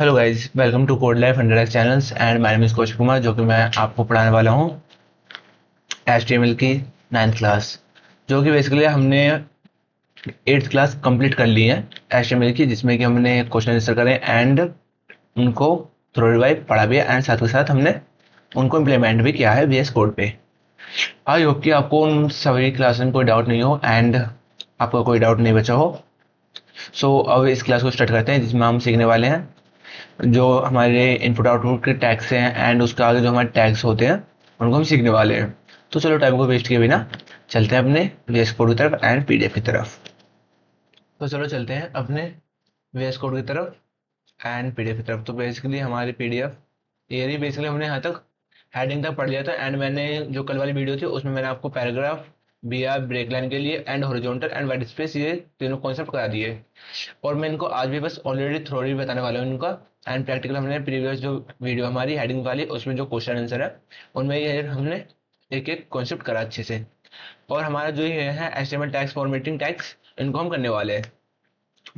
Hello guys, welcome to code life under X channels and my name is coach Kumar, जो कि मैं आपको पढ़ाने वाला हूँ HTML की 9th क्लास। जो कि बेसिकली हमने 8th क्लास कंप्लीट कर ली है HTML की, जिसमें कि हमने क्वेश्चन आंसर करे एंड उनको थ्रो रिवाइव पढ़ा भी है एंड साथ के साथ हमने उनको इम्प्लीमेंट भी किया है VS कोड पे। आई होप कि आपको उन सभी क्लास में कोई डाउट नहीं हो एंड आपका कोई डाउट नहीं बचा हो। अब इस क्लास को स्टार्ट करते हैं, जिसमें हम सीखने वाले हैं जो हमारे इनपुट आउटपुट के टैग्स हैं एंड उसके आगे जो हमारे टैग्स होते हैं उनको हम सीखने वाले हैं। तो चलो टाइम को वेस्ट किए बिना चलते हैं अपने VS कोड की तरफ एंड PDF की तरफ। तो चलो चलते हैं अपने VS कोड की तरफ एंड PDF की तरफ। तो बेसिकली हमारी PDF ये रही। बेसिकली हमने यहाँ तक हेडिंग तक पढ़ लिया था एंड मैंने जो कल वाली वीडियो थी उसमें मैंने आपको पैराग्राफ, BR, ब्रेक लाइन के लिए and horizontal and white space, ये तीनों कॉन्सेप्ट करा दिए। और मैं इनको आज भी बस ऑलरेडी थ्योरी बताने वाला हूँ इनका। एंड प्रैक्टिकल हमने प्रीवियस जो वीडियो हमारी हेडिंग वाली उसमें जो क्वेश्चन आंसर है उनमें ये हमने एक एक कॉन्सेप्ट करा अच्छे से। और हमारा जो ये है HTML टैग्स, फॉर्मेटिंग टैग्स, इनको हम करने वाले हैं।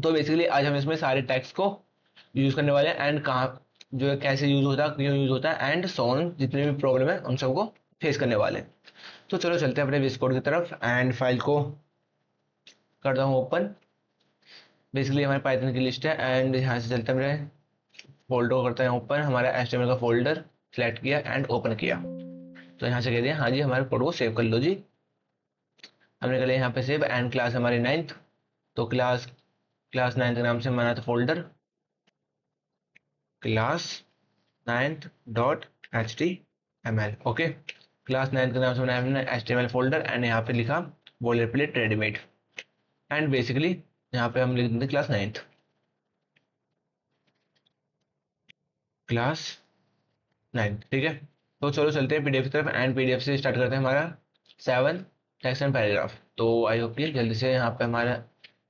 तो बेसिकली आज हम इसमें सारे टैग्स को यूज करने वाले हैं एंड कहाँ जो है कैसे यूज होता है, क्यों यूज होता है एंड सो ऑन, जितने भी प्रॉब्लम है उन सबको फेस करने वाले हैं। तो चलो चलते हैं अपने VS कोड की तरफ एंड फाइल को करता हूँ ओपन। बेसिकली हमारे पाइथन की लिस्ट है एंड यहाँ से चलते हैं मेरे फोल्डर को, करते हैं ओपन। हमारा HTML का फोल्डर सेलेक्ट किया एंड ओपन किया। तो यहाँ से कह दिया हाँ जी हमारे कोड को सेव कर लो जी। हमने कर लिया यहाँ पे सेव एंड क्लास हमारी 9th। तो क्लास क्लास 9th के नाम से हमारा था folder class 9th dot HTML। Okay, class 9th के नाम से बनाया हमने HTML फोल्डर एंड यहाँ पे लिखा bowler plate readymade. And basically यहाँ पे हम लिख देते क्लास 9th, क्लास 9th। ठीक है। तो चलो चलते हैं PDF की तरफ एंड PDF से स्टार्ट करते हैं हमारा 7 टेक्स्ट एंड पैराग्राफ। तो आई होप कि जल्दी से यहाँ पे हमारा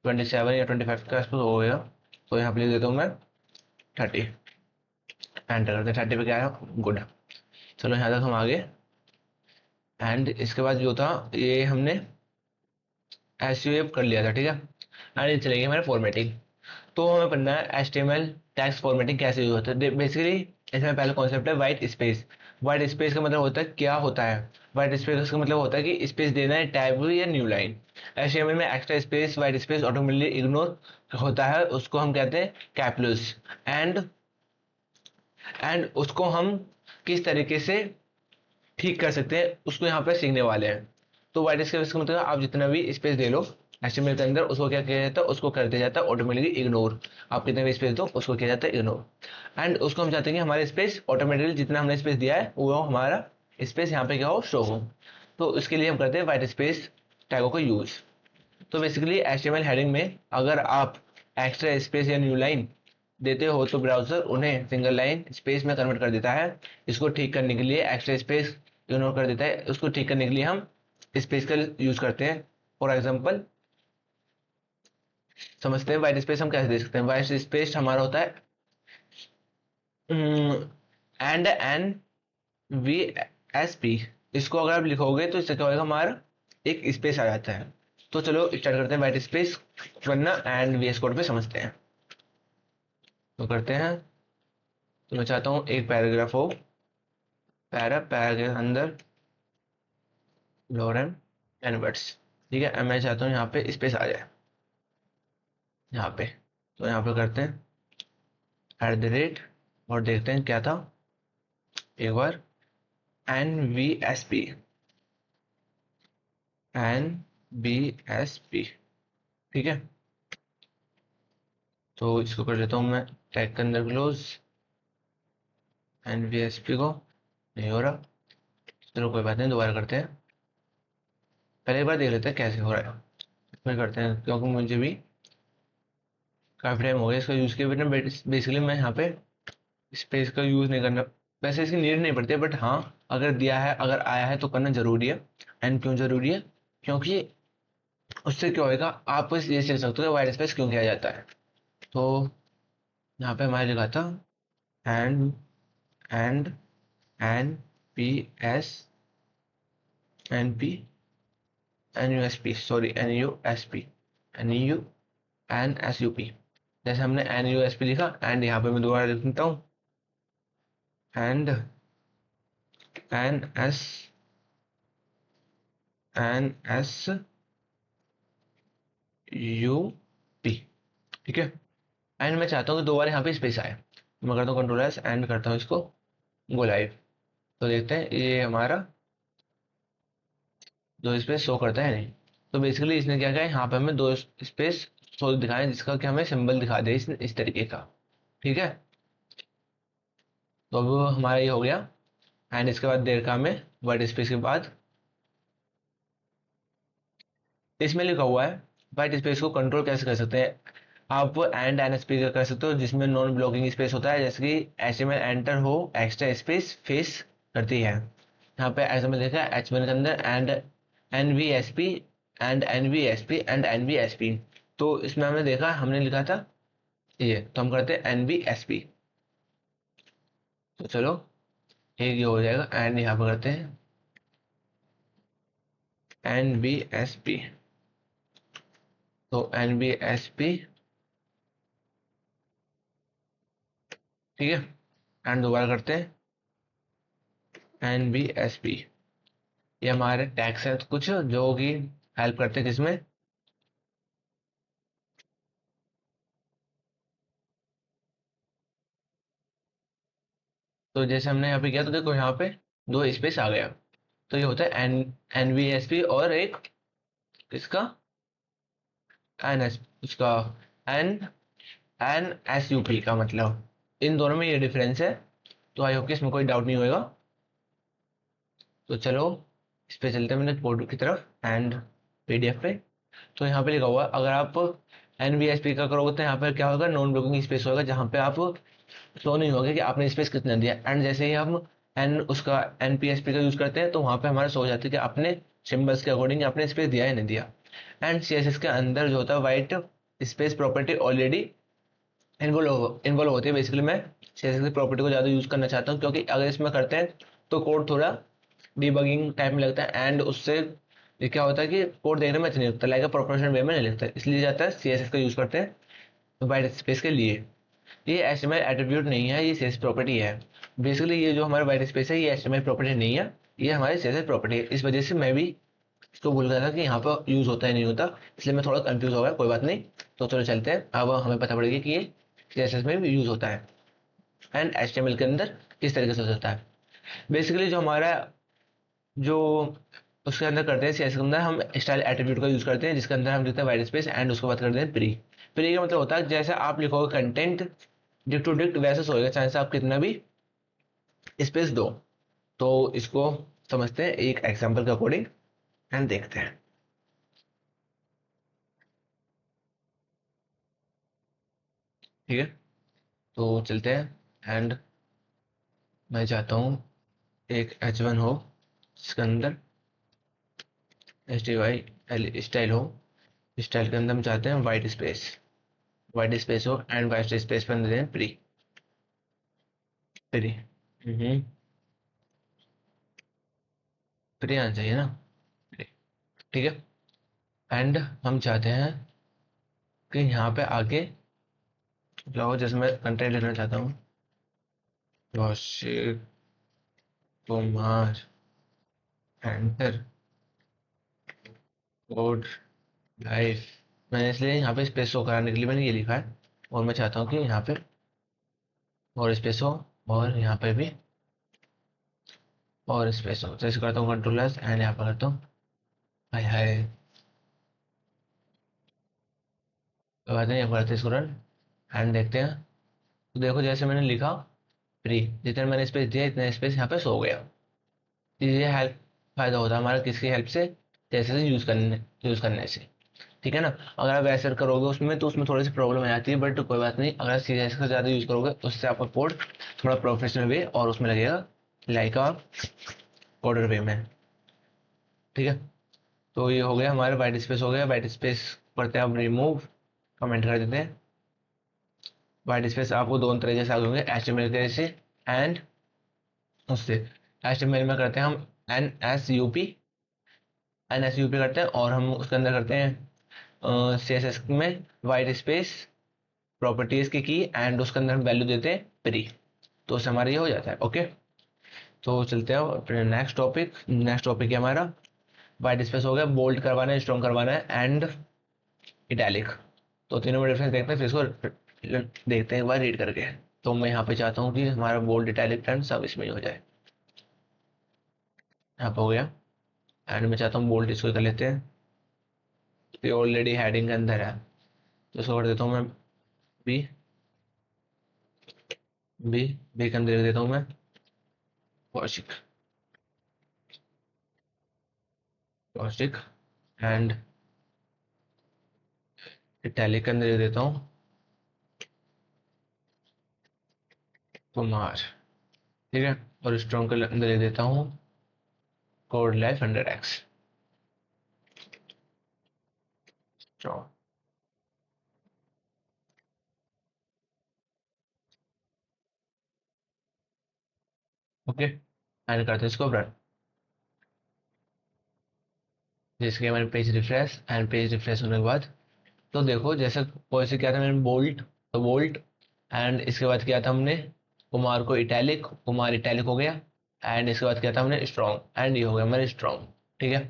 27 या 25 के आसपास हो गया। तो यहाँ पे लिख देता हूँ मैं 30, एंटर करते हैं। 30 पे क्या आया, गुड। चलो यहाँ तक हम आगे। एंड इसके बाद जो था ये हमने SUV कर लिया था, ठीक है। एंड चलेंगे हमारे फॉर्मेटिंग। तो हमें पढ़ना है HTML टैग्स फॉर्मेटिंग कैसे यूज होता है। बेसिकली इसमें पहला कॉन्सेप्ट है वाइट स्पेस। वाइट स्पेस का मतलब होता है, क्या होता है वाइट स्पेस का मतलब होता है कि स्पेस देना है टैब या न्यू लाइन। HTML में extra space, white space automatically ignore होता है, उसको हम कहते हैं कैप्लस। एंड उसको हम किस तरीके से ठीक कर सकते हैं उसको यहाँ पे सीखने वाले हैं। तो वाइट स्पेस का मतलब आप जितना भी स्पेस दे लो HTML के अंदर, उसको क्या किया जाता है, उसको कर दिया जाता है ऑटोमेटिकली इग्नोर। आप कितना भी स्पेस दो उसको किया जाता है इग्नोर। एंड उसको हम चाहते हैं कि हमारे स्पेस ऑटोमेटिकली जितना हमने स्पेस दिया है वो हमारा स्पेस यहाँ पे क्या हो, शो हो। तो इसके लिए हम करते हैं वाइट स्पेस टैगों का यूज। तो बेसिकली HTML हेडिंग में अगर आप एक्स्ट्रा स्पेस या न्यू लाइन देते हो तो ब्राउजर उन्हें सिंगल लाइन स्पेस में कन्वर्ट कर देता है। इसको ठीक करने के लिए एक्स्ट्रा स्पेस इग्नोर कर देता है, उसको ठीक करने के लिए हम स्पेस का यूज करते हैं। फॉर एग्जांपल समझते हैं वाइट स्पेस हम कैसे दे सकते हैं। वाइट स्पेस हमारा होता है एन वी एस पी। इसको अगर आप लिखोगे तो इससे क्या होगा, हमारा एक स्पेस आ जाता है। तो चलो स्टार्ट करते हैं वाइट स्पेस वरना एंड VS कोड पे समझते हैं। तो करते हैं। तो मैं चाहता हूँ एक पैराग्राफ हो, पैरा के अंदर लॉरेन एंड वर्ड्स। ठीक है, मैं चाहता हूँ यहाँ पे स्पेस आ जाए यहाँ पे। तो यहाँ पे करते हैं @ और देखते हैं क्या था एक बार। NVSP, NVSP। ठीक है। तो इसको कर देता हूँ मैं टैग के अंदर क्लोज। NVSP को नहीं हो रहा, चलो कोई बात नहीं, दोबारा करते हैं। पहले एक बार देख लेते हैं कैसे हो रहा है। इसमें करते हैं क्योंकि मुझे भी काफ़ी टाइम हो गया इसका यूज़ किए बिना। बेसिकली मैं यहाँ पे स्पेस का यूज़ नहीं करना, वैसे इसकी नीड नहीं पड़ती है, बट हाँ अगर दिया है, अगर आया है तो करना जरूरी है। एंड क्यों जरूरी है, क्योंकि उससे क्या होएगा, आप ये सीख सकते हो कि वाइट स्पेस क्यों किया जाता है। तो यहाँ पे हमारे लिखा था and and N P NUSP, sorry NUSP, NUNSUP। जैसे हमने एन यू एस पी लिखा, एंड यहाँ पे मैं दोबारा लिख देता हूँ and N S U P. ठीक है, एंड मैं चाहता हूँ कि दो बार यहाँ पे स्पेस आए, तो मैं करता हूँ कंट्रोल एस एंड करता हूँ इसको गो लाइव। तो देखते हैं ये हमारा दो स्पेस शो करता है नहीं। तो बेसिकली इसने क्या किया, यहाँ पे हमें दो स्पेस शो दिखाए जिसका कि हमें सिंबल दिखा दे इस तरीके का। ठीक है, तो अब हमारा ये हो गया। एंड इसके बाद देर का हमें वर्ड स्पेस के बाद इसमें लिखा हुआ है वाइट स्पेस को कंट्रोल कैसे कर सकते हैं। आप एंड एन स्पेस कर सकते हो जिसमें नॉन ब्लॉकिंग स्पेस होता है, जैसे कि एचटीएमएल एंटर हो एक्स्ट्रा स्पेस फेस करती है। यहाँ पे ऐसा में देखा एचटीएमएल के अंदर and NVSP and NVSP and NVSP. तो इसमें हमने देखा, हमने लिखा था ये, तो हम करते हैं एनवीएसपी। तो चलो एक ये हो जाएगा, एंड यहाँ पर करते हैं एनवीएसपी। तो एनवीएसपी, ठीक है, एंड दोबारा करते हैं एनवीएसपी। ये हमारे टैक्स हैं कुछ जो कि हेल्प करते हैं किसमें, तो जैसे हमने यहाँ पे किया तो देखो यहाँ पे दो स्पेस आ गया। तो ये होता है एन एनवीएसपी और एक इसका एन एस उसका N N S U P का, मतलब इन दोनों में ये डिफरेंस है। तो आई होप कि इसमें कोई डाउट नहीं होगा। तो चलो इस पे चलते हैं मैंने कोड की तरफ एंड पीडीएफ पे। तो यहाँ पे लिखा हुआ है, अगर आप एनवीएसपी का करोगे तो यहाँ पे क्या होगा, नॉन ब्लॉकिंग स्पेस होगा जहाँ पे आप शो नहीं होगा कि आपने स्पेस कितना दिया। एंड जैसे ही हम एन उसका एनपीएसपी का यूज करते हैं तो वहाँ पे हमारा शो हो जाता है कि आपने सिंबल्स के अकॉर्डिंग आपने स्पेस दिया या नहीं दिया। एंड सीएसएस के अंदर जो होता है white space property already involve होती है। बेसिकली मैं सीएसएस की प्रॉपर्टी को ज़्यादा यूज करना चाहता हूँ, क्योंकि अगर इसमें करते हैं तो कोड थोड़ा डिबगिंग टाइप में लगता है, एंड उससे ये क्या होता है कि कोड देखने में अच्छा नहीं लगता, लाइक प्रोफेशनल वे में नहीं लगता, इसलिए जाता है सीएसएस का यूज करते हैं वाइट स्पेस के लिए। ये एचटीएमएल एट्रीब्यूट नहीं है, ये सीएसएस प्रॉपर्टी है। बेसिकली ये जो हमारा वाइट स्पेस है ये एचटीएमएल प्रॉपर्टी नहीं है, ये हमारी सीएसएस प्रॉपर्टी है। इस वजह से मैं भी इसको भूल गया था कि यहाँ पर यूज होता है नहीं होता, इसलिए मैं थोड़ा कंफ्यूज हो गया। कोई बात नहीं, तो चलो चलते हैं, अब हमें पता पड़ेगी कि ये सीएसएस में भी यूज होता है एंड एचटीएमएल के अंदर किस तरीके से होता है। बेसिकली जो हमारा जो उसके अंदर करते हैं सीएसएस के अंदर हम स्टाइल एट्रीब्यूट का यूज करते हैं, जिसके अंदर हम लिखते हैं वाइट स्पेस एंड उसको बात करते हैं प्री। प्री का मतलब होता है जैसे आप लिखोगे कंटेंट डिक्ट टू डिक्ट वैसे होएगा, चाहे से आप कितना भी स्पेस दो। तो इसको समझते हैं एक एग्जांपल के अकॉर्डिंग एंड देखते हैं। ठीक है, तो चलते हैं एंड मैं चाहता हूँ एक H1 हो जिसके अंदर H T Y L style हो। स्टाइल के अंदर हम चाहते हैं वाइट स्पेस हो एंड वाइट स्पेस पर दें प्री प्री। प्री आना चाहिए ना, प्री। ठीक है, एंड हम चाहते हैं कि यहाँ पे आगे जाओ, जैसे मैं कंटेंट लिखना चाहता हूँ Kaushik Kumar enter code life. मैंने इसलिए यहाँ पे स्पेस शो कराने के लिए मैंने ये लिखा है, और मैं चाहता हूँ कि यहाँ पे और स्पेस हो और यहाँ पे भी और स्पेस हो। जैसे करता हूँ कंट्रोल एस एंड यहाँ पर करता हूँ हाय हाय। तो बात नहीं, यहाँ करते हैं इसको रन एंड देखते हैं। तो देखो जैसे मैंने लिखा फ्री, जितना मैंने स्पेस दिया इतना स्पेस यहाँ पे सो गया। ये हेल्प फायदा होता है हमारा किसकी हेल्प से, जैसे से यूज करने से। ठीक है ना, अगर आप ऐसे करोगे उसमें तो उसमें थोड़ी सी प्रॉब्लम आ जाती है, बट कोई बात नहीं, अगर सीएसएस का ज़्यादा यूज करोगे उससे आपका कोड थोड़ा प्रोफेशनल वे और उसमें लगेगा लाइक आ कोडर वे में। ठीक है, तो ये हो गया हमारा वाइट स्पेस हो गया। वाइट स्पेस करते हैं अब रिमूव, कमेंट कर देते हैं। वाइट स्पेस आपको दोनों तरीके से आगे होंगे, एचटीएमएल के से एंड उससे। एचटीएमएल में करते हैं हम एन एस यू पी करते हैं, और हम उसके अंदर करते हैं सी एस एस में वाइट स्पेस प्रॉपर्टीज की एंड उसके अंदर हम वैल्यू देते हैं प्री, तो उससे हमारा ये हो जाता है। ओके, तो चलते हैं अपने नेक्स्ट टॉपिक है हमारा वाइट स्पेस हो गया, बोल्ड करवाना है, स्ट्रॉन्ग करवाना है एंड इटैलिक। तो तीनों में डिफरेंस देखते हैं, फिर इसको देखते हैं एक बार रीड करके। तो मैं यहाँ पे चाहता हूँ कि हमारा बोल्ड इटैलिक टर्न सब इसमें ही हो जाए। यहाँ पे हो गया एंड मैं चाहता हूँ बोल्ड इसको कर लेते हैं, ये ऑलरेडी हेडिंग के अंदर है, तो इसको कर देता हूँ मैं बी। बी बी के अंदर लिख देता हूँ मैं कौशिक। कौशिक एंड इटैलिक के अंदर लिख देता हूँ कुमार। ठीक है, और स्ट्रॉन्ग के अंदर लिख देता हूँ code life 100x strong. Okay, and करते हैं इसको रन। जिसके हमारे page refresh, and page refresh होने के बाद तो देखो जैसे कोई से किया था मैंने बोल्ट, तो बोल्ट एंड इसके बाद किया था हमने कुमार को इटैलिक, कुमार इटैलिक हो गया एंड इसके बाद किया था हमने स्ट्रॉन्ग एंड ये हो गया हमारे स्ट्रॉन्ग। ठीक है,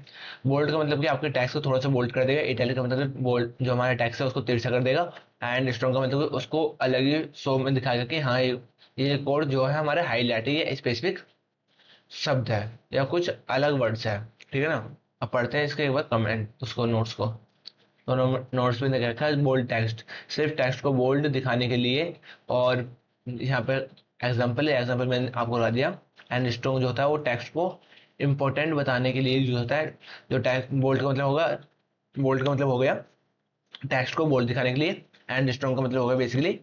बोल्ट का मतलब कि आपके टैक्स को थोड़ा सा बोल्ट कर देगा, इटैलिक का मतलब बोल्ट जो हमारा टैक्स है उसको तिरछा कर देगा एंड स्ट्रॉन्ग का मतलब कि उसको अलग ही शो में दिखाएगा कि हाँ ये कोड जो है हमारे हाईलाइट है, ये स्पेसिफिक शब्द है या कुछ अलग वर्ड्स है। ठीक है ना, अब पढ़ते हैं इसके एक बार कमेंट उसको नोट्स को। तो नोट्स में देख रखा है बोल्ड टेक्स्ट, सिर्फ टेक्स्ट को बोल्ड दिखाने के लिए, और यहाँ पे एग्जाम्पल मैंने आपको बता दिया। एंड स्ट्रॉन्ग जो होता है वो टेक्स्ट को इम्पोर्टेंट बताने के लिए यूज होता है। जो टेक्स्ट बोल्ड का मतलब होगा, बोल्ड का मतलब हो गया टेक्स्ट को बोल्ड दिखाने के लिए, एंड स्ट्रॉन्ग का मतलब होगा बेसिकली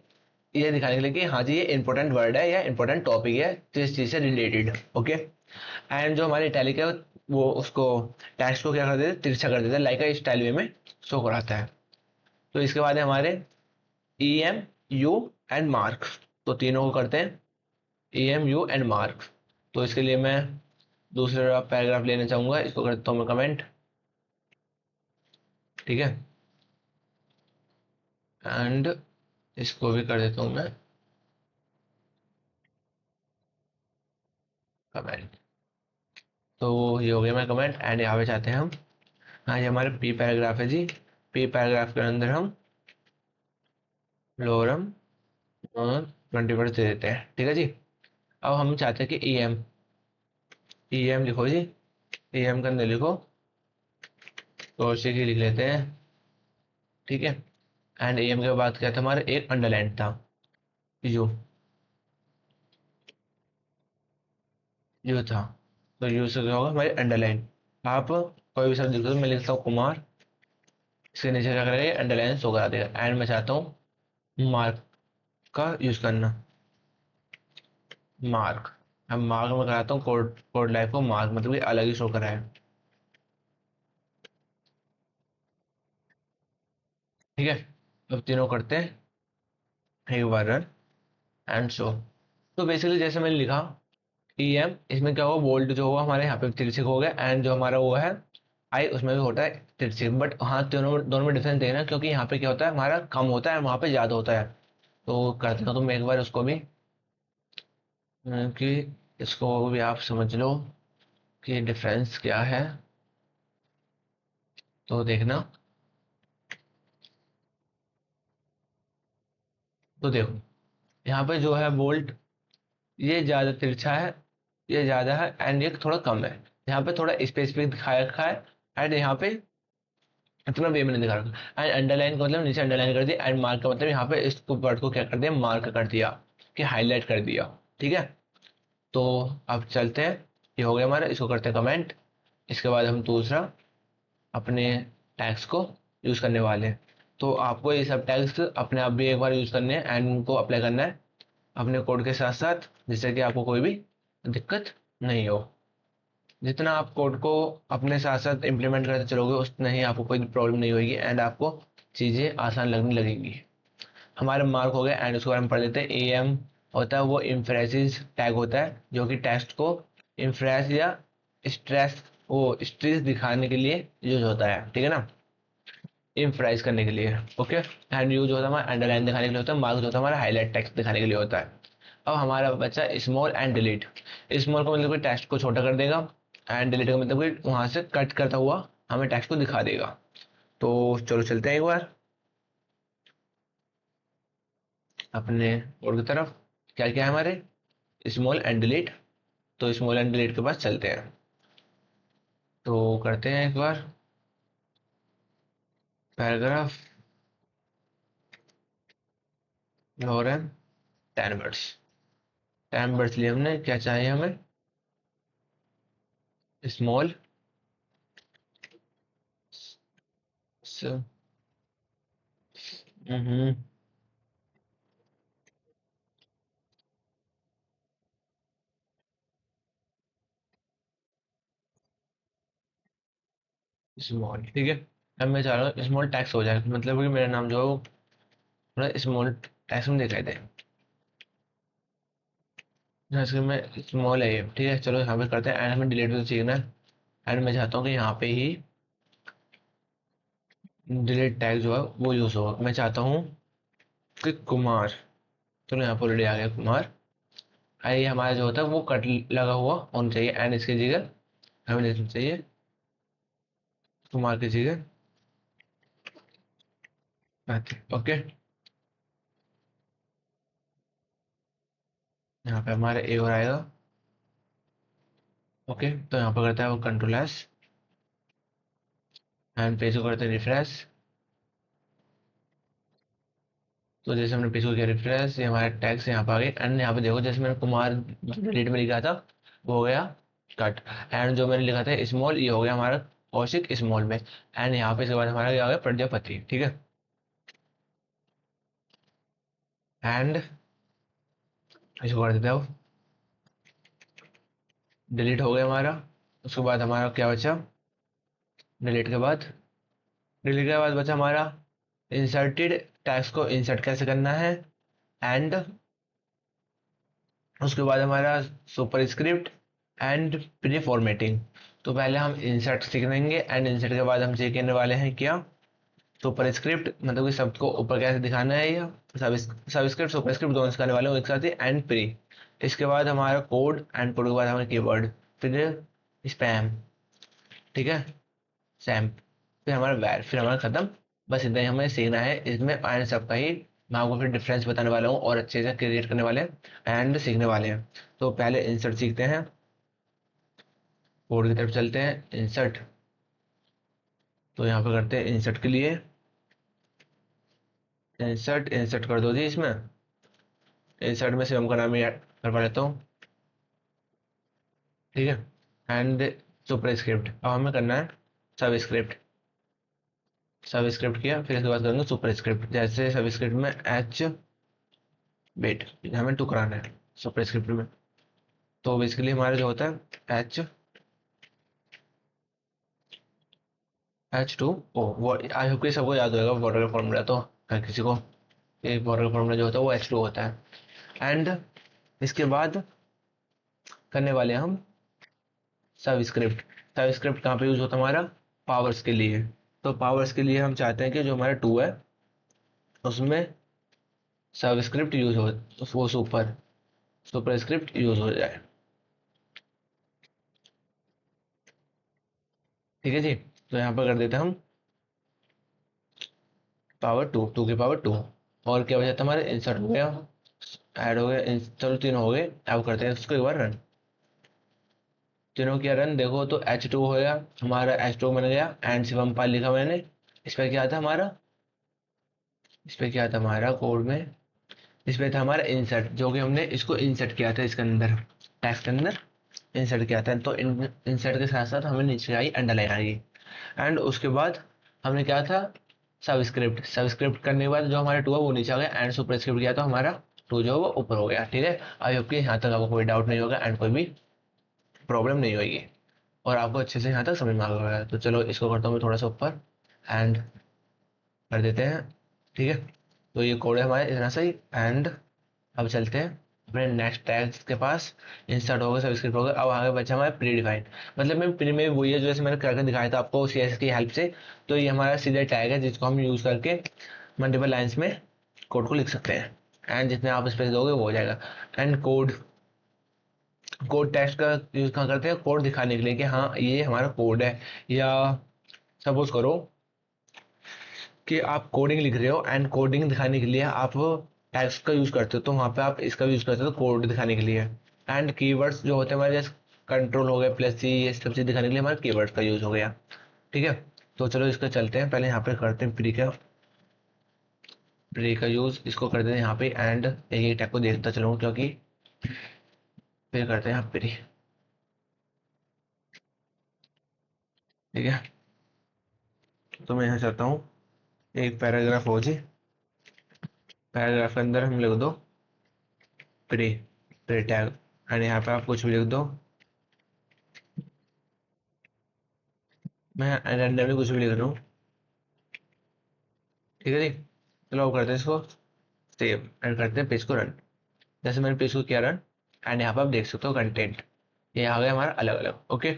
ये दिखाने के लिए कि हाँ जी ये इंपॉर्टेंट वर्ड है या इंपॉर्टेंट टॉपिक है तो इस चीज से रिलेटेड। ओके, एंड जो हमारे इटैलिक है वो उसको टेक्स्ट को क्या कर देते, तिरछा कर देते, लाइक स्टाइल वे में शो कराता है। तो इसके बाद है हमारे E M U and mark, तो तीनों को करते हैं E M U and mark. तो इसके लिए मैं दूसरा पैराग्राफ लेना चाहूंगा, इसको कर देता हूँ मैं कमेंट। ठीक है, एंड इसको भी कर देता हूँ मैं कमेंट। तो ये हो गया मेरा कमेंट एंड यहाँ पे चाहते हैं हम, हाँ ये हमारे पी पैराग्राफ है जी। पी पैराग्राफ के अंदर हम लोरम 20 वर्ड दे देते हैं। ठीक है जी, अब हम चाहते हैं कि ई एम, ई एम लिखो जी। ई एम के अंदर लिखो कौशिक ही लिख लेते हैं। ठीक है, एंड ई एम के बाद क्या था हमारा एक अंडरलाइन था यू, यू था। तो यू से क्या होगा हमारी अंडरलाइन। आप कोई भी शब्द लिखो, तो मैं लिखता हूँ कुमार, इसके नीचे क्या करेगा अंडरलाइन शो करा देगा। एंड मैं चाहता हूँ मार्क का यूज करना, मार्क। अब मार्क में कराता हूँ कोड, कोड लाइफ को मार्क मतलब कि अलग ही शो कराए। ठीक है, अब तीनों करते हैं एक बार रन एंड शो। तो बेसिकली जैसे मैंने लिखा ई एम, इसमें क्या होगा बोल्ड जो होगा हमारे यहाँ पे तिरछिक हो गया, एंड जो हमारा वो है आई उसमें भी होता है तिरछिक, बट हाँ दोनों में डिफरेंस देना क्योंकि यहाँ पे क्या होता है हमारा कम होता है, वहाँ पे ज्यादा होता है। तो करते हो तो मैं एक बार उसको भी कि इसको भी आप समझ लो कि डिफरेंस क्या है। तो देखना, तो देखो यहाँ पे जो है बोल्ट ये ज्यादा तिरछा है, ये ज्यादा है एंड ये थोड़ा कम है। यहाँ पे थोड़ा स्पेसिफिक दिखाया रखा है एंड यहाँ पे इतना वे में नहीं दिखा रखा। एंड अंडरलाइन का मतलब नीचे अंडरलाइन कर दिया, एंड मार्क का मतलब यहाँ पे इस वर्ड को क्या कर दिया मार्क कर दिया, कि हाईलाइट कर दिया। ठीक है, तो अब चलते हैं, ये हो गया हमारा, इसको करते हैं कमेंट। इसके बाद हम दूसरा अपने टैग्स को यूज करने वाले हैं। तो आपको ये सब टैग्स अपने आप भी एक बार यूज करने हैं एंड उनको अप्लाई करना है अपने कोड के साथ साथ, जिससे कि आपको कोई भी दिक्कत नहीं हो। जितना आप कोड को अपने साथ साथ इम्प्लीमेंट करते चलोगे उतना ही आपको कोई प्रॉब्लम नहीं होगी एंड आपको चीज़ें आसान लगने लगेंगी। हमारे मार्क हो गए एंड उसके बारे में पढ़ लेते हैं। ए एम होता है वो इम्फ्रेसिस टैग होता है जो कि टेक्स्ट को इम्फ्रेस या स्ट्रेस, वो स्ट्रेस दिखाने के लिए यूज होता है। ठीक है ना, इम्फराइज करने के लिए। ओके, एंड यूज होता है हमारा अंडरलाइन दिखाने के लिए होता है, मार्क्स होता है हमारा हाईलाइट टेक्स्ट दिखाने के लिए होता है। अब हमारा बच्चा स्मॉल एंड डिलीट। स्मॉल का मतलब कि टेक्स्ट को छोटा कर देगा, एंड डिलीट का मतलब कि वहां से कट करता हुआ हमें टेक्स्ट को दिखा देगा। तो चलो चलते हैं एक बार अपने कोड की तरफ। क्या क्या है हमारे, स्मॉल एंड डिलीट। तो स्मॉल एंड डिलीट के पास चलते हैं, तो करते हैं एक बार पैराग्राफ लॉरेन 10 वर्ड्स। 10 वर्ड्स लिए हमने, क्या चाहिए हमें, स्मॉल स्मॉल, ठीक है। अब मैं चाह रहा हूँ स्मॉल टैक्स हो जाए, मतलब कि मेरा नाम जो है वो थोड़ा स्मॉल टैक्स में दिखाई दे। जैसे मैं स्मॉल है ये, ठीक है। चलो यहाँ पे करते हैं, एंड हमें डिलीट भी तो चाहिए ना। एंड मैं चाहता हूँ कि यहाँ पे ही डिलीट टैग जो है वो यूज हो। मैं चाहता हूँ कि कुमार, चलो यहाँ पर ऑलरेडी आ गया कुमार। ये हमारा जो होता है वो कट लगा हुआ होना चाहिए, एंड इसकी जगह हमें लिखना चाहिए कुमार की जगह ओके। यहाँ पे हमारा ए और आएगा। ओके, तो यहाँ पर करता है वो कंट्रोल एस, एंड पेज को करते हैं रिफ्रेश। तो जैसे हमने पेज को किया रिफ्रेश, ये हमारा टैक्स यहाँ पे आ गए। एंड यहाँ पे देखो, जैसे मैंने कुमार डिलीट में लिखा था वो हो गया कट, एंड जो मैंने लिखा था स्मॉल, ये हो गया हमारा कौशिक स्मॉल में। एंड यहाँ पे इसके बाद हमारा क्या हो गया, प्रजापति, ठीक है। एंड इसको कर देते हो, डिलीट हो गया हमारा। उसके बाद हमारा क्या बचा, डिलीट के बाद, डिलीट के बाद बचा हमारा इंसर्टेड टैक्स को इंसर्ट कैसे करना है। एंड उसके बाद हमारा super script and pre formatting. तो पहले हम इंसर्ट सीख लेंगे, एंड इंसर्ट के बाद हम सीखने वाले हैं क्या, सुपर स्क्रिप्ट, मतलब कि शब्द को ऊपर कैसे दिखाना है, या सबस्क्रिप्ट सुपर स्क्रिप्ट दोनों सिखाने वाले हैं एक साथ ही, एंड प्री। इसके बाद हमारा कोड, एंड कोड के बाद हमारा कीवर्ड, फिर स्पैम, ठीक है, सैम्प, फिर हमारा वैर, फिर हमारा खत्म। बस इतना ही हमें सीखना है इसमें, एंड सबका ही मैं आपको फिर डिफरेंस बताने वाला हूँ और अच्छे से क्रिएट करने वाले हैं एंड सीखने वाले हैं। तो पहले इंसर्ट सीखते हैं, कोड की तरफ चलते हैं, इंसर्ट। तो यहाँ पे करते हैं इंसर्ट के लिए इंसर्ट, इंसर्ट कर दो जी इसमें। इंसर्ट में शिवम का नाम ही ऐड करवा लेता हूँ, ठीक है। एंड सुपर स्क्रिप्ट, अब हमें करना है सब स्क्रिप्ट। सब स्क्रिप्ट किया, फिर इसके बाद करेंगे सुपर स्क्रिप्ट। जैसे सब स्क्रिप्ट में एच वेट हमें टू कराना है सुपर स्क्रिप्ट में। तो बेसिकली हमारा जो होता है H2O, वो आई होप कि सबको याद होगा वाटर का फॉर्मूला, तो हर किसी को एक वाटर का फॉर्मूला जो होता है वो H2O होता है। एंड इसके बाद करने वाले हैं हम सब स्क्रिप्ट। सब स्क्रिप्ट कहाँ पे यूज होता है हमारा, पावर्स के लिए। तो पावर्स के लिए हम चाहते हैं कि जो हमारा टू है उसमें सब स्क्रिप्ट यूज हो, वो सुपर स्क्रिप्ट यूज हो जाए, ठीक है जी। तो यहाँ पर कर देते हैं हम पावर टू, टू की पावर टू। और क्या बचा था हमारे, इंसर्ट हो गया, ऐड हो गया, चलो तीन हो गए। अब करते हैं उसको एक बार रन। तीनों किया रन, देखो तो H2 हो गया हमारा, H2 बन गया। एंड शिवम पाल लिखा मैंने। इस पे क्या था हमारा, इस पे क्या था हमारा कोड में, इस पे था हमारा इंसर्ट, जो कि हमने इसको इंसर्ट किया था इसके अंदर, टैक्स के अंदर इंसर्ट किया था। तो इंसर्ट के साथ साथ हमें नीचे आई अंडरलाइन आई। एंड उसके बाद हमने क्या था, सबस्क्रिप्ट। सबस्क्रिप्ट करने के बाद जो हमारा टू है वो नीचे आ गया, एंड सुपर स्क्रिप्ट किया तो हमारा टू जो है वो ऊपर हो गया, ठीक है। आई होप कि यहाँ तक आपको कोई डाउट नहीं होगा एंड कोई भी प्रॉब्लम नहीं होगी, और आपको अच्छे से यहाँ तक समझ में आ गया। तो चलो इसको करता हूँ मैं थोड़ा सा ऊपर, एंड कर देते हैं, ठीक है। तो ये कोड है हमारा इतना सही। एंड अब चलते हैं अपने नेक्स्ट टैग्स के पास इंसर्ट हो गए, सबस्क्रिप्ट हो गए। अब आगे बचा हमारा प्री डिफाइंड, मतलब मैं प्री में वही है जैसे मैंने करके दिखाया था आपको सीएसएस की हेल्प से। तो ये हमारा सीधा टैग है जिसको हम यूज करके मल्टीपल लाइंस में कोड को लिख सकते हैं, एंड जितने आप स्पेस दोगे वो हो जाएगा। एंड कोड, कोड टेक्स्ट का यूज कहाँ करते हैं, कोड दिखाने के लिए कि हाँ ये हमारा कोड है। या सपोज करो कि आप कोडिंग लिख रहे हो एंड कोडिंग दिखाने के लिए आप टैग्स का यूज करते हो, तो वहां पे आप इसका यूज करते हो कोड दिखाने के लिए। एंड कीवर्ड्स जो होते हैं हमारे, जैसे कंट्रोल हो गया, प्लस सी, ये सब चीज दिखाने के लिए हमारे कीवर्ड्स का यूज हो गया। ठीक है, तो चलो इसका चलते हैं, पहले यहाँ पे करते हैं प्री का यूज इसको करते हैं यहाँ पे, एंड एक टैग को देखता चलूंगा क्योंकि फिर करते हैं यहाँ प्री। ठीक है, तो मैं यहाँ चाहता हूँ एक पैराग्राफ हो जी, पैराग्राफ के अंदर हम लिख दो प्री, प्री टैग, एंड यहाँ पे आप कुछ भी लिख दो, मैं रैंडमली कुछ भी लिख रहा हूँ। ठीक है जी, चलो अब करते हैं इसको सेव एंड करते हैं पेज को रन। जैसे मैंने पेज को किया रन, एंड यहाँ पर आप देख सकते हो कंटेंट ये आ गया हमारा अलग अलग। ओके,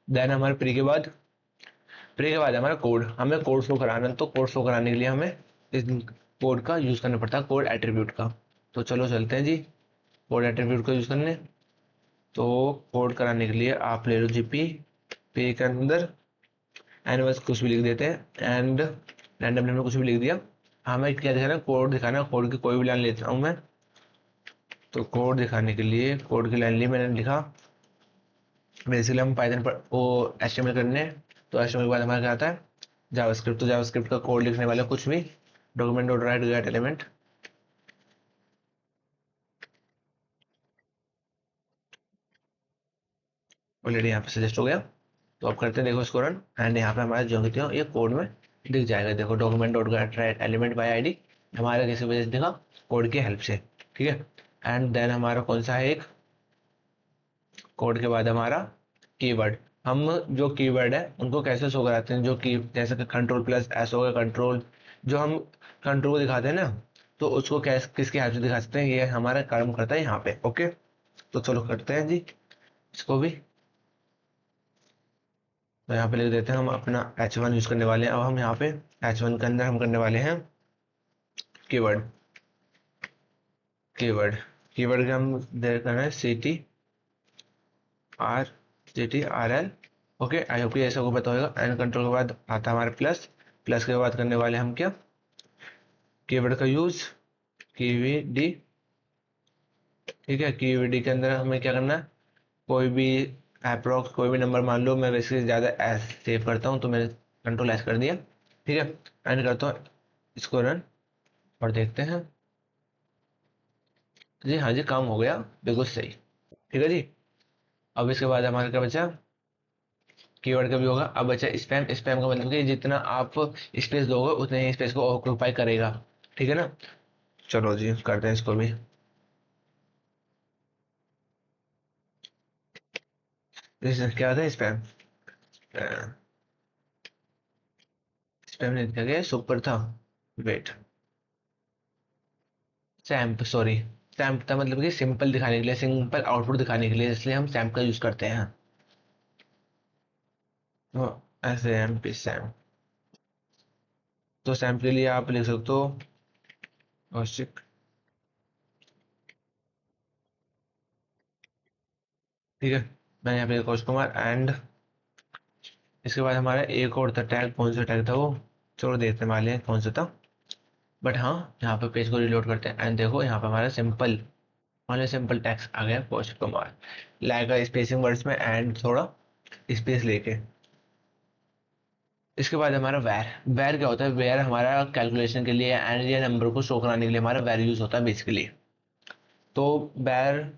देन हमारे प्री के बाद हमारा कोड, हमें कोड शो कराना है, तो कोड शो कराने के लिए हमें इस कोड का यूज करना पड़ता है, कोड एट्रीब्यूट का। तो चलो चलते हैं जी कोड एट्रीब्यूट का यूज करने। तो कोड कराने के लिए आप ले लो जीपी पे के अंदर, एंड बस कुछ भी लिख देते हैं, एंड रैंडमली हमने कुछ भी लिख दिया। हमें क्या दिखाना है, कोड दिखाना है, कोड की कोई भी लाइन लेता हूँ मैं। तो कोड दिखाने के लिए कोड की लाइन ली मैंने, लिखा। बेसिकली हम पाइथन पर वो एचटीएमएल करने हैं, तो एचटीएमएल के बाद हमारा क्या आता है जावास्क्रिप्ट। तो जावास्क्रिप्ट का कोड लिखने वाला कुछ भी document dot right get element, already यहाँ पे सजेस्ट हो गया। तो अब करते हैं, देखो इसको रन, एंड यहाँ पे हमारा जो कि ये कोड में दिख जाएगा। देखो document dot get right element by ID हमारा किसी वजह से दिखा, कोड की हेल्प से। ठीक है, एंड देन हमारा कौन सा है, एक कोड के बाद हमारा कीवर्ड। हम जो कीवर्ड है उनको कैसे शो कराते हैं, जो की जैसे कि कंट्रोल प्लस एस हो गया कंट्रोल, जो हम कंट्रोल को दिखाते हैं ना, तो उसको कैसे किसके हेल्प से दिखा सकते हैं, ये हमारा काम करता है यहाँ पे। ओके, तो चलो करते हैं जी इसको भी। तो यहाँ पे लिख देते हैं हम अपना H1 यूज करने वाले हैं। अब हम यहाँ पे H1 के अंदर हम करने वाले हैं कीवर्ड। कीवर्ड कीवर्ड के हम दे करना है CTRL। ओके, आई होप कि ऐसा को पता होगा। एंड कंट्रोल के बाद आता है हमारे प्लस, प्लस के बाद करने वाले हम क्या, कीवर्ड का यूज कीवीडी। ठीक है, कीवीडी के अंदर हमें क्या करना है, कोई भी अप्रोक्स कोई भी नंबर मान लो, मैं वैसे ज़्यादा एस सेव करता हूँ तो मैंने कंट्रोल एस कर दिया। ठीक है, एंड करता हूँ इसको रन और देखते हैं। जी हाँ जी, काम हो गया बिल्कुल सही। ठीक है जी, अब इसके बाद हमारा क्या बचा, कीवर्ड का भी होगा। अब बचा स्पैम। स्पैम का मतलब कि जितना आप स्पेस दोगे उतने ही स्पेस को ऑक्यूपाई करेगा। ठीक है ना, चलो जी करते हैं इसको भी। क्या था स्पैम, स्पैम नहीं लिखा गया, सुपर था, वेट, सैम्प, सॉरी, सैम्प था मतलब कि सिंपल दिखाने के लिए, सिंपल आउटपुट दिखाने के लिए, इसलिए हम सैम्प का यूज करते हैं। तो ऐसे एम पी सैम, तो सैम्प के लिए आप लिख सकते हो कौशिक। ठीक है, मैंने यहाँ पे कौशिक कुमार, एंड इसके बाद हमारा एक और था टैग, कौन सा टैग था वो, चलो देखने वाले हैं कौन सा था। बट हाँ, यहाँ पे पेज को रिलोड करते हैं, एंड देखो यहाँ पे हमारा सिंपल, हमारे सिंपल टैक्स आ गया कौशिक कुमार, लाएगा स्पेसिंग वर्ड्स में एंड थोड़ा स्पेस लेके। इसके बाद हमारा वैर। वैर क्या होता है, वैर हमारा कैलकुलेशन के लिए एंड ये नंबर को शो कराने के लिए हमारा वैर यूज होता है बेसिकली। तो वैर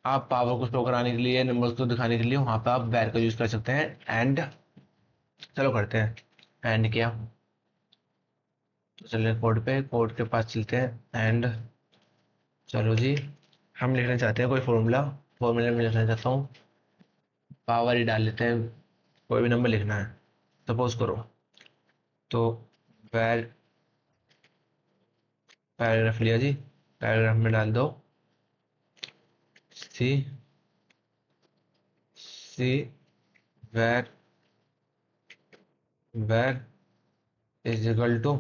आप पावर को शो कराने के लिए, नंबर्स को दिखाने के लिए वहां पे आप वैर का यूज कर सकते हैं। एंड चलो करते हैं, एंड क्या, तो चलिए कोड पे, कोड के पास चलते हैं, एंड चलो जी हम लिखना चाहते हैं कोई फॉर्मूला, फॉर्मूला में लिखना चाहता हूँ, पावर ही डाल लेते हैं, कोई भी नंबर लिखना है सपोज करो। तो पैर पैराग्राफ लिया जी, पैराग्राफ में डाल दो C C where where is equal to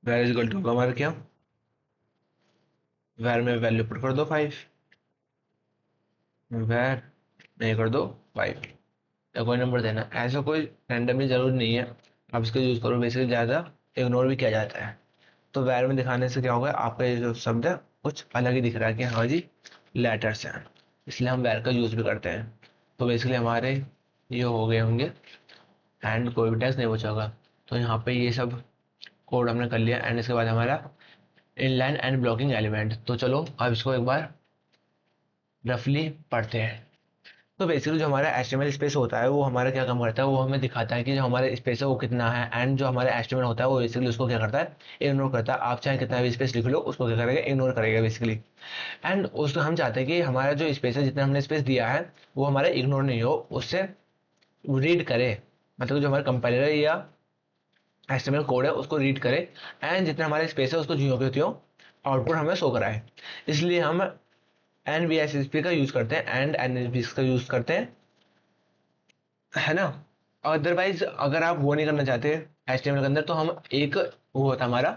where is equal to हमारा क्या, वेर में वैल्यू पुट कर दो 5, वेर नहीं कर दो 5 या कोई नंबर देना, ऐसा कोई रैंडमली जरूरी नहीं है। आप इसका यूज करो, बेसिकली ज्यादा इग्नोर भी किया जाता है। तो वैर में दिखाने से क्या होगा, आपका ये जो शब्द है कुछ अलग ही दिख रहा है कि हाँ जी लेटर्स हैं, इसलिए हम वैर का यूज भी करते हैं। तो बेसिकली हमारे ये हो गए होंगे एंड कोई भी टेक्स्ट नहीं बचा होगा। तो यहाँ पे ये सब कोड हमने कर लिया एंड इसके बाद हमारा इनलाइन एंड ब्लॉकिंग एलिमेंट। तो चलो अब इसको एक बार रफली पढ़ते हैं। तो बेसिकली जो हमारा एचटीएमएल स्पेस होता है वो हमारा क्या काम करता है, वो हमें दिखाता है कि जो हमारा स्पेस है वो कितना है, एंड जो हमारा एचटीएमएल होता है वो बेसिकली उसको क्या करता है, इग्नोर करता है। आप चाहे कितना भी स्पेस लिख लो उसको क्या करेगा, इग्नोर करेगा बेसिकली। एंड उसको हम चाहते हैं कि हमारा जो स्पेस है, जितना हमने स्पेस दिया है वो हमारा इग्नोर नहीं हो, उससे रीड करे, मतलब जो हमारा कंपाइलर है या एचटीएमएल कोड है उसको रीड करे एंड जितना हमारे स्पेस है उसको ज्यों के त्यों आउटपुट हमें शो कराए। इसलिए हम N B S S P का यूज करते हैं एंड एन एस बी का यूज करते हैं, है ना। अदरवाइज अगर आप वो नहीं करना चाहते एचटीएमएल के अंदर, तो हम एक वो होता है हमारा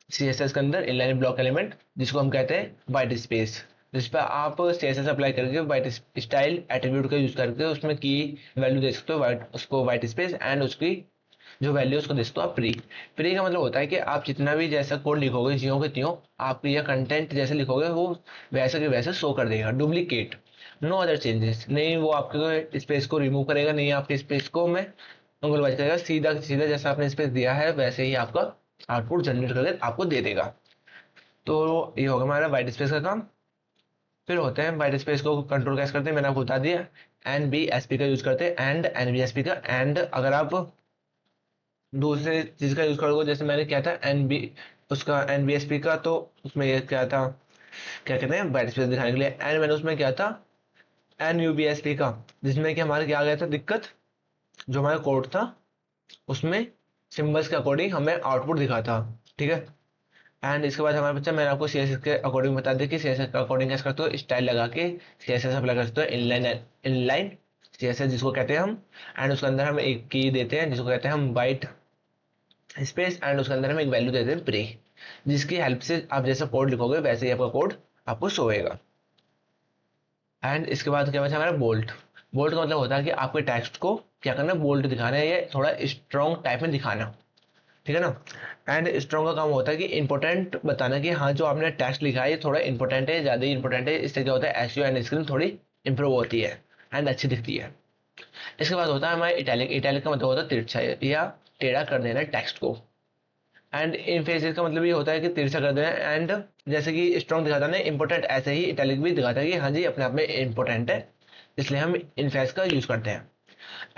सीएसएस के अंदर इनलाइन ब्लॉक एलिमेंट, जिसको हम कहते हैं वाइट स्पेस, जिस पर आप सीएसएस अप्लाई करके वाइट स्टाइल एट्रीब्यूट का यूज करके उसमें की वैल्यू दे सकते हो, वाइट उसको वाइट स्पेस एंड उसकी जो वैल्यू उसको दे सकते हो आप प्री। प्री का मतलब होता है कि आप जितना भी जैसा कोड लिखोगे ज्यों के त्यों आप यह कंटेंट जैसे लिखोगे वो वैसे के वैसे शो कर देगा, डुप्लीकेट, नो अदर चेंजेस, नहीं वो आपके स्पेस को रिमूव करेगा, नहीं आपके स्पेस को में उंगलबाज करेगा, सीधा सीधा जैसा आपने स्पेस दिया है वैसे ही आपका आउटपुट जनरेट करके आपको दे देगा। तो ये होगा हमारा वाइट स्पेस का काम। फिर होते हैं वाइट स्पेस को कंट्रोल कैसे करते हैं, मैंने आपको बता दिया। एन बी एस पी का यूज करते हैं and N B S P का, एंड अगर आप दूसरे चीज का यूज करोगे जैसे मैंने किया था एन बी उसका एन बी एस पी का, तो उसमें ये क्या था, क्या कहते हैं वाइट स्पेस दिखाने के लिए, एंड मैंने उसमें क्या था N U B S P का, जिसमें कि हमारे क्या आ गया था दिक्कत, जो हमारा कोड था उसमें सिंबल्स के अकॉर्डिंग हमें आउटपुट दिखा था, ठीक है। एंड इसके बाद हमारे बच्चा मैंने आपको सीएसएस के अकॉर्डिंग बता दिया कि सीएसएस के अकॉर्डिंग कैसे करते हो, स्टाइल लगा के सीएसएस अप्लाई करते हो, इनलाइन इनलाइन सीएसएस जिसको कहते हैं हम, एंड उसके अंदर हम एक की देते हैं जिसको कहते हैं हम वाइट स्पेस, एंड उसके अंदर हम एक वैल्यू देते हैं प्री, जिसकी हेल्प से आप जैसा कोड लिखोगे वैसे ही आपका कोड आपको शो होएगा। एंड इसके बाद क्या बचा हमारा बोल्ट। बोल्ट का मतलब होता है कि आपके टेक्स्ट को क्या करना है, बोल्ट दिखाना है, ये थोड़ा स्ट्रॉन्ग टाइप में दिखाना, ठीक है ना। एंड स्ट्रॉन्ग का काम होता है कि इंपॉर्टेंट बताना कि हाँ जो आपने टेक्स्ट लिखा है ये थोड़ा इंपॉर्टेंट है, ज्यादा ही इंपॉर्टेंट है, इससे क्या होता है एसईओ एंड स्क्रीन थोड़ी इंप्रूव होती है एंड अच्छी दिखती है। इसके बाद होता है हमारा इटैलिक। इटैलिक का मतलब होता है तिरछा या टेढ़ा कर देना टेक्स्ट को, एंड इन फेजेस का मतलब ये होता है कि तिरछा कर देना, एंड जैसे कि स्ट्रॉन्ग दिखाता है ना इंपॉर्टेंट, ऐसे ही इटैलिक भी दिखाता है कि हाँ जी अपने आप में इंपॉर्टेंट है, इसलिए हम इन फेज का यूज करते हैं।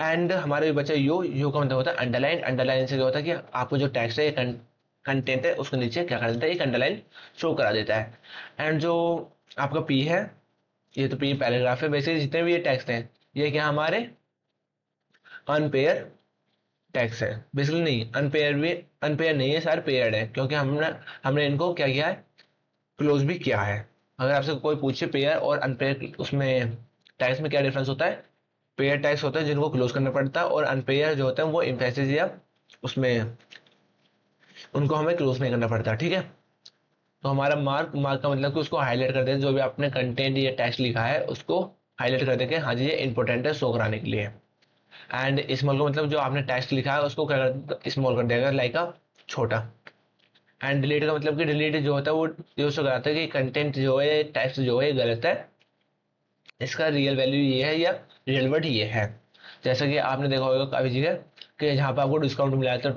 एंड हमारे बच्चा यू का मतलब होता है अंडरलाइन। अंडरलाइन से क्या होता है कि आपको जो टेक्स्ट है कंटेंट है उसके नीचे क्या कर देता है, एक अंडरलाइन शो करा देता है। एंड जो आपका पी है, ये तो पी पैराग्राफ है, वैसे जितने भी ये टेक्स्ट हैं ये क्या हमारे अनपेयर टैक्स है, बेसिकली नहीं अनपेयर भी, अनपेयर नहीं है सारे पेयर्ड है, क्योंकि हमने हमने इनको क्या किया है, क्लोज भी किया है। अगर आपसे कोई पूछे पेयर और अनपेयर उसमें टैक्स में क्या डिफरेंस होता है, पेयर टैक्स होता है जिनको क्लोज करना पड़ता है, और अनपेयर जो होता है वो इम्फेसिस या उसमें उनको हमें क्लोज नहीं करना पड़ता, ठीक है। तो हमारा मार्क, मार्क का मतलब कि उसको हाईलाइट कर दें, जो भी आपने कंटेंट या टेक्स्ट लिखा है उसको हाईलाइट कर देंगे, हाँ जी ये इंपॉर्टेंट है शो कराने के लिए। एंड स्मॉल का मतलब जो आपने टेक्स्ट लिखा है उसको क्या कर स्मॉल कर देगा, लाइक अ छोटा। एंड डिलीट का मतलब कि डिलीट जो होता है वो ये शो कराता है कि कंटेंट जो है टेक्स्ट जो है गलत है, इसका रियल वैल्यू ये है या रियल वर्ड ये है। जैसा कि आपने देखा होगा काफी जगह कि जहाँ पे आपको डिस्काउंट मिला था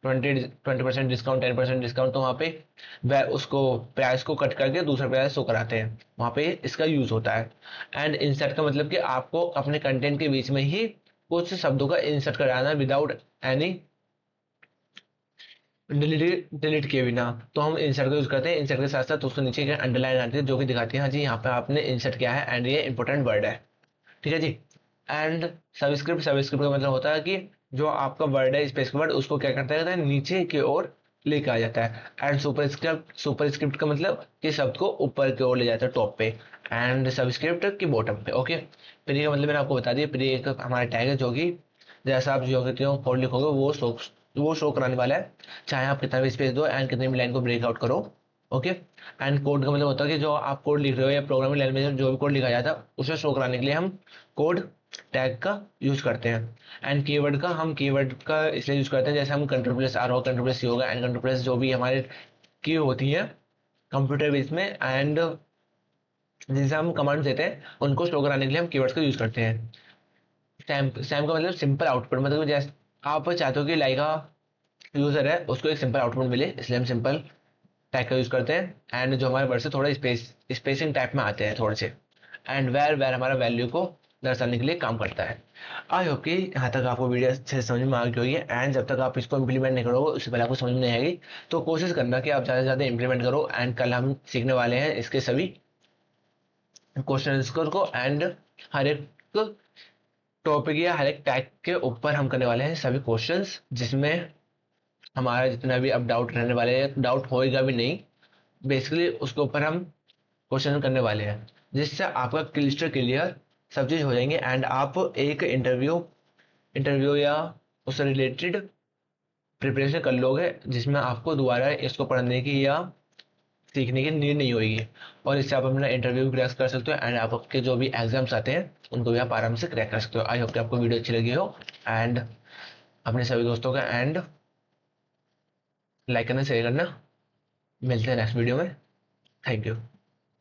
20% डिस्काउंट, 10% डिस्काउंट, तो वहाँ पे उसको प्राइस को कट करके दूसरा प्राइस शो कराते हैं, वहाँ पे इसका यूज होता है। एंड इंसर्ट का मतलब कि आपको अपने कंटेंट के बीच में ही कुछ शब्दों का इंसर्ट कराना विदाउट एनी डिलीट किए बिना, तो हम इंसर्ट का यूज करते हैं। इंसर्ट के साथ साथ उसके नीचे एक अंडरलाइन आती है जो कि दिखाती है हाँ जी यहाँ पे आपने इंसर्ट किया है एंड ये इंपॉर्टेंट वर्ड है, ठीक है जी। एंड सबस्क्रिप्ट, सबस्क्रिप्ट का मतलब होता है कि जो आपका वर्ड है स्पेस वर्ड उसको क्या करता है नीचे की ओर लेके आ जाता है। एंड सुपर स्क्रिप्ट का मतलब कि शब्द को ऊपर की ओर ले जाता है, टॉप पे, एंड सबस्क्रिप्ट की बॉटम पे। ओके, प्री का मतलब मैंने आपको बता दिया, प्री एक हमारा टैग है जो कि जैसा आप जो कोड लिखोगे वो शो कराने वाला है, चाहे आप कितना भी स्पेस दो एंड कितनी भी लाइन को ब्रेकआउट करो। ओके, एंड कोड का मतलब होता है कि जो आप कोड लिख रहे हो या प्रोग्रामिंग लैंग्वेज में जो भी कोड लिखा जाता है उसे शो कराने के लिए हम कोड टैग का यूज करते हैं। एंड कीवर्ड का इसलिए यूज करते हैं, जैसे हम कंट्रोल प्लस आर होगा, कंट्रोल प्लस सी होगा, एंड कंट्रोल प्लस जो भी हमारे की होती है कंप्यूटर बेस में, एंड जिनसे हम कमांड देते हैं उनको शो कराने के लिए हम कीवर्ड्स का यूज करते हैं। सैम का मतलब सिंपल आउटपुट, मतलब जैसे आप चाहते हो कि लाइका यूजर है उसको एक सिंपल आउटपुट मिले, इसलिए हम सिंपल टैग का यूज करते हैं। एंड जो हमारे वर्ड से थोड़ा स्पेसिंग टाइप में आते हैं थोड़े से, एंड वेर वेर हमारा वैल्यू को दर्शाने के लिए काम करता है। आई होप कि यहाँ तक आपको वीडियो अच्छे से समझ में आ गई होगी। एंड जब तक आप इसको इम्प्लीमेंट नहीं करोगे उससे पहले आपको समझ में नहीं आएगी, तो कोशिश करना कि आप ज़्यादा से ज़्यादा इम्प्लीमेंट करो। एंड कल हम सीखने वाले हैं इसके सभी क्वेश्चन को, एंड हर एक टॉपिक या हर एक टैग के ऊपर हम करने वाले हैं सभी क्वेश्चंस, जिसमें हमारा जितना भी अब डाउट रहने वाले हैं, डाउट होएगा भी नहीं, बेसिकली उसके ऊपर हम क्वेश्चन करने वाले हैं, जिससे आपका क्लिस्टर क्लियर सब चीज हो जाएंगे। एंड आप एक इंटरव्यू या उससे रिलेटेड प्रिपरेशन कर लोगे, जिसमें आपको दोबारा इसको पढ़ने की या सीखने की नीड नहीं होगी, और इससे आप अपना इंटरव्यू भी क्रैक कर सकते हो, एंड आप आपके जो भी एग्जाम्स आते हैं उनको भी आप आराम से क्रैक कर सकते हो। आई होप कि आपको वीडियो अच्छी लगी हो, एंड अपने सभी दोस्तों का एंड लाइक करना, शेयर करना। मिलते हैं नेक्स्ट वीडियो में। Thank you.